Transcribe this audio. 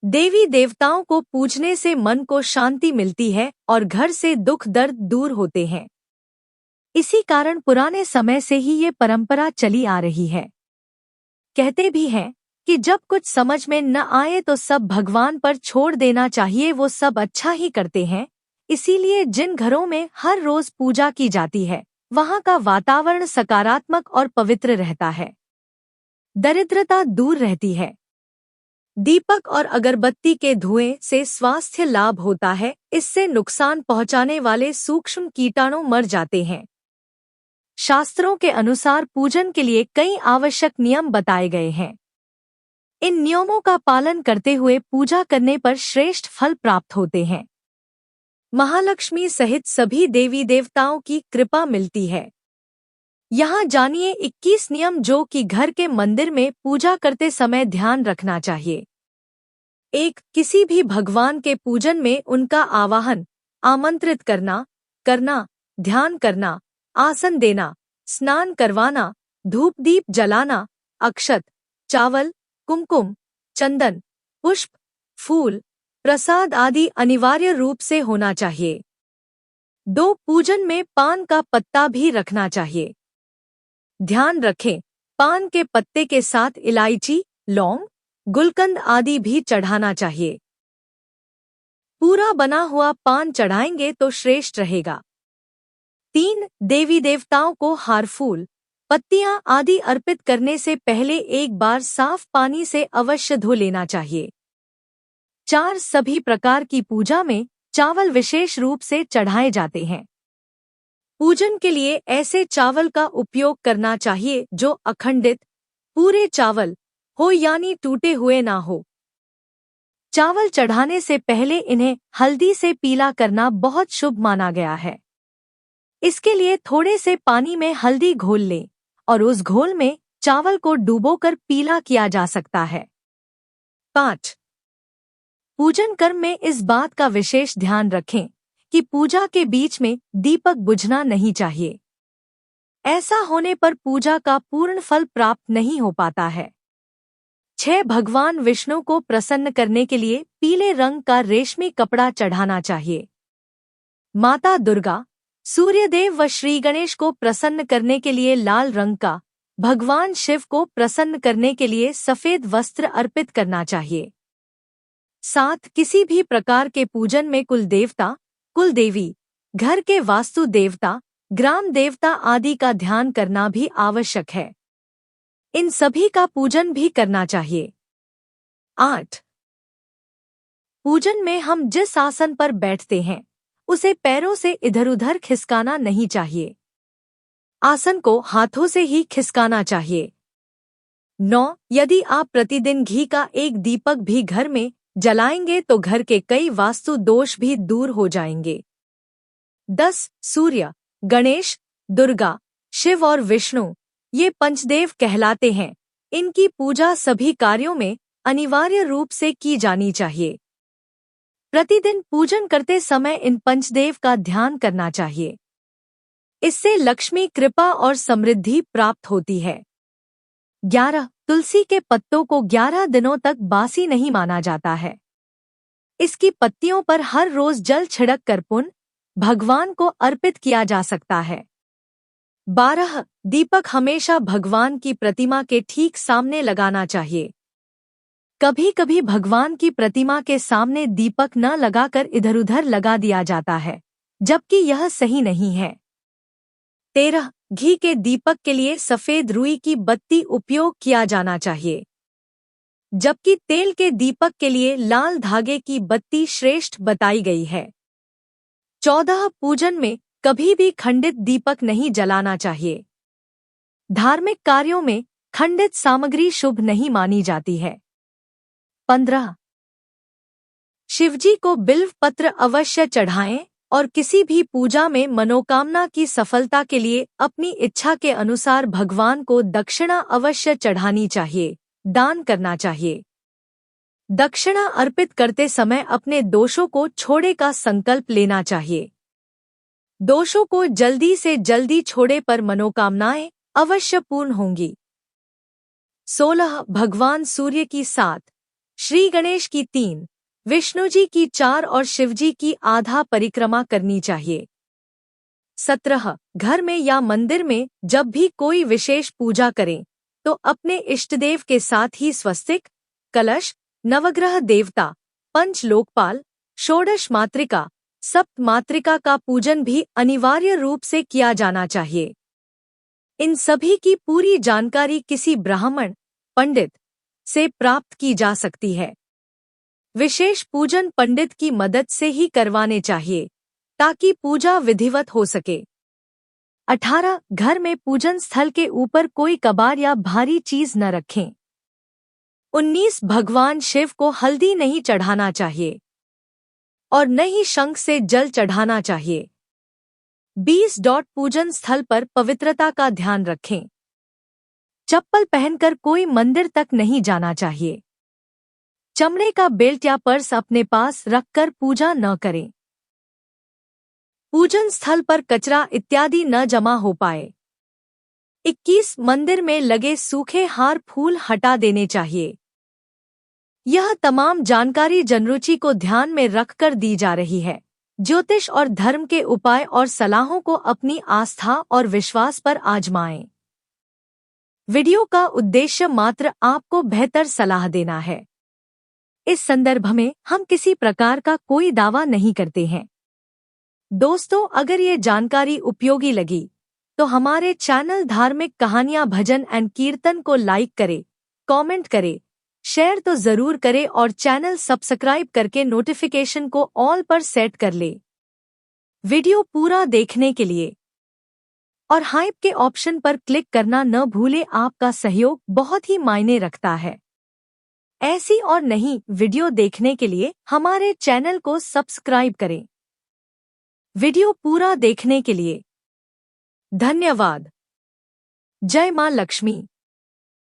देवी देवताओं को पूजने से मन को शांति मिलती है और घर से दुख दर्द दूर होते हैं। इसी कारण पुराने समय से ही ये परंपरा चली आ रही है। कहते भी हैं कि जब कुछ समझ में न आए तो सब भगवान पर छोड़ देना चाहिए, वो सब अच्छा ही करते हैं। इसीलिए जिन घरों में हर रोज पूजा की जाती है वहाँ का वातावरण सकारात्मक और पवित्र रहता है। दरिद्रता दूर रहती है। दीपक और अगरबत्ती के धुएं से स्वास्थ्य लाभ होता है। इससे नुकसान पहुंचाने वाले सूक्ष्म कीटाणु मर जाते हैं। शास्त्रों के अनुसार पूजन के लिए कई आवश्यक नियम बताए गए हैं। इन नियमों का पालन करते हुए पूजा करने पर श्रेष्ठ फल प्राप्त होते हैं। महालक्ष्मी सहित सभी देवी देवताओं की कृपा मिलती है। यहाँ जानिए 21 नियम जो कि घर के मंदिर में पूजा करते समय ध्यान रखना चाहिए। 1. किसी भी भगवान के पूजन में उनका आवाहन, आमंत्रित करना, ध्यान करना, आसन देना, स्नान करवाना, धूप दीप जलाना, अक्षत, चावल, कुमकुम, चंदन, पुष्प, फूल, प्रसाद आदि अनिवार्य रूप से होना चाहिए। 2. पूजन में पान का पत्ता भी रखना चाहिए। ध्यान रखें, पान के पत्ते के साथ इलायची, लौंग, गुलकंद आदि भी चढ़ाना चाहिए। पूरा बना हुआ पान चढ़ाएंगे तो श्रेष्ठ रहेगा। 3. देवी देवताओं को हार, फूल, पत्तियां आदि अर्पित करने से पहले एक बार साफ पानी से अवश्य धो लेना चाहिए। 4. सभी प्रकार की पूजा में चावल विशेष रूप से चढ़ाए जाते हैं। पूजन के लिए ऐसे चावल का उपयोग करना चाहिए जो अखंडित, पूरे चावल हो यानी टूटे हुए ना हो। चावल चढ़ाने से पहले इन्हें हल्दी से पीला करना बहुत शुभ माना गया है। इसके लिए थोड़े से पानी में हल्दी घोल लें और उस घोल में चावल को डुबोकर पीला किया जा सकता है। 5. पूजन कर्म में इस बात का विशेष ध्यान रखें कि पूजा के बीच में दीपक बुझना नहीं चाहिए। ऐसा होने पर पूजा का पूर्ण फल प्राप्त नहीं हो पाता है। 6. भगवान विष्णु को प्रसन्न करने के लिए पीले रंग का रेशमी कपड़ा चढ़ाना चाहिए। माता दुर्गा, सूर्यदेव व श्री गणेश को प्रसन्न करने के लिए लाल रंग का, भगवान शिव को प्रसन्न करने के लिए सफेद वस्त्र अर्पित करना चाहिए। 7. किसी भी प्रकार के पूजन में कुल देवता, कुल देवी, घर के वास्तु देवता, ग्राम देवता आदि का ध्यान करना भी आवश्यक है। इन सभी का पूजन भी करना चाहिए। 8. पूजन में हम जिस आसन पर बैठते हैं उसे पैरों से इधर-उधर खिसकाना नहीं चाहिए। आसन को हाथों से ही खिसकाना चाहिए। 9. यदि आप प्रतिदिन घी का एक दीपक भी घर में जलाएंगे तो घर के कई वास्तु दोष भी दूर हो जाएंगे। 10. सूर्य, गणेश, दुर्गा, शिव और विष्णु ये पंचदेव कहलाते हैं। इनकी पूजा सभी कार्यों में अनिवार्य रूप से की जानी चाहिए। प्रतिदिन पूजन करते समय इन पंचदेव का ध्यान करना चाहिए। इससे लक्ष्मी कृपा और समृद्धि प्राप्त होती है। 11. तुलसी के पत्तों को 11 दिनों तक बासी नहीं माना जाता है। इसकी पत्तियों पर हर रोज जल छिड़क कर पुण्य भगवान को अर्पित किया जा सकता है। 12. दीपक हमेशा भगवान की प्रतिमा के ठीक सामने लगाना चाहिए। कभी कभी भगवान की प्रतिमा के सामने दीपक न लगाकर इधर-उधर लगा दिया जाता है, जबकि यह सही नहीं है। 13. घी के दीपक के लिए सफेद रुई की बत्ती उपयोग किया जाना चाहिए, जबकि तेल के दीपक के लिए लाल धागे की बत्ती श्रेष्ठ बताई गई है। 14. पूजन में कभी भी खंडित दीपक नहीं जलाना चाहिए। धार्मिक कार्यों में खंडित सामग्री शुभ नहीं मानी जाती है। 15. शिवजी को बिल्व पत्र अवश्य चढ़ाएं और किसी भी पूजा में मनोकामना की सफलता के लिए अपनी इच्छा के अनुसार भगवान को दक्षिणा अवश्य चढ़ानी चाहिए, दान करना चाहिए। दक्षिणा अर्पित करते समय अपने दोषों को छोड़े का संकल्प लेना चाहिए। दोषों को जल्दी से जल्दी छोड़े पर मनोकामनाएं अवश्य पूर्ण होंगी। 16. भगवान सूर्य की 7 श्री गणेश की 3, विष्णु जी की 4 और शिव जी की आधा परिक्रमा करनी चाहिए। 17 घर में या मंदिर में जब भी कोई विशेष पूजा करें तो अपने इष्टदेव के साथ ही स्वस्तिक, कलश, नवग्रह देवता, पंच लोकपाल, षोडश मातृका, सप्त मातृका का पूजन भी अनिवार्य रूप से किया जाना चाहिए। इन सभी की पूरी जानकारी किसी ब्राह्मण, पंडित से प्राप्त की जा सकती है। विशेष पूजन पंडित की मदद से ही करवाने चाहिए ताकि पूजा विधिवत हो सके। 18 घर में पूजन स्थल के ऊपर कोई कबाड़ या भारी चीज न रखें। 19 भगवान शिव को हल्दी नहीं चढ़ाना चाहिए और न ही शंख से जल चढ़ाना चाहिए। 20 पूजन स्थल पर पवित्रता का ध्यान रखें। चप्पल पहनकर कोई मंदिर तक नहीं जाना चाहिए। चमड़े का बेल्ट या पर्स अपने पास रखकर पूजा न करें। पूजन स्थल पर कचरा इत्यादि न जमा हो पाए। 21 मंदिर में लगे सूखे हार फूल हटा देने चाहिए। यह तमाम जानकारी जनरुचि को ध्यान में रखकर दी जा रही है। ज्योतिष और धर्म के उपाय और सलाहों को अपनी आस्था और विश्वास पर आजमाएं। वीडियो का उद्देश्य मात्र आपको बेहतर सलाह देना है। इस संदर्भ में हम किसी प्रकार का कोई दावा नहीं करते हैं। दोस्तों, अगर ये जानकारी उपयोगी लगी तो हमारे चैनल धार्मिक कहानियां भजन एंड कीर्तन को लाइक करें, कमेंट करें, शेयर तो जरूर करें और चैनल सब्सक्राइब करके नोटिफिकेशन को ऑल पर सेट कर ले। वीडियो पूरा देखने के लिए और हाइप के ऑप्शन पर क्लिक करना न भूले। आपका सहयोग बहुत ही मायने रखता है। ऐसी और नई वीडियो देखने के लिए हमारे चैनल को सब्सक्राइब करें। वीडियो पूरा देखने के लिए धन्यवाद। जय मां लक्ष्मी।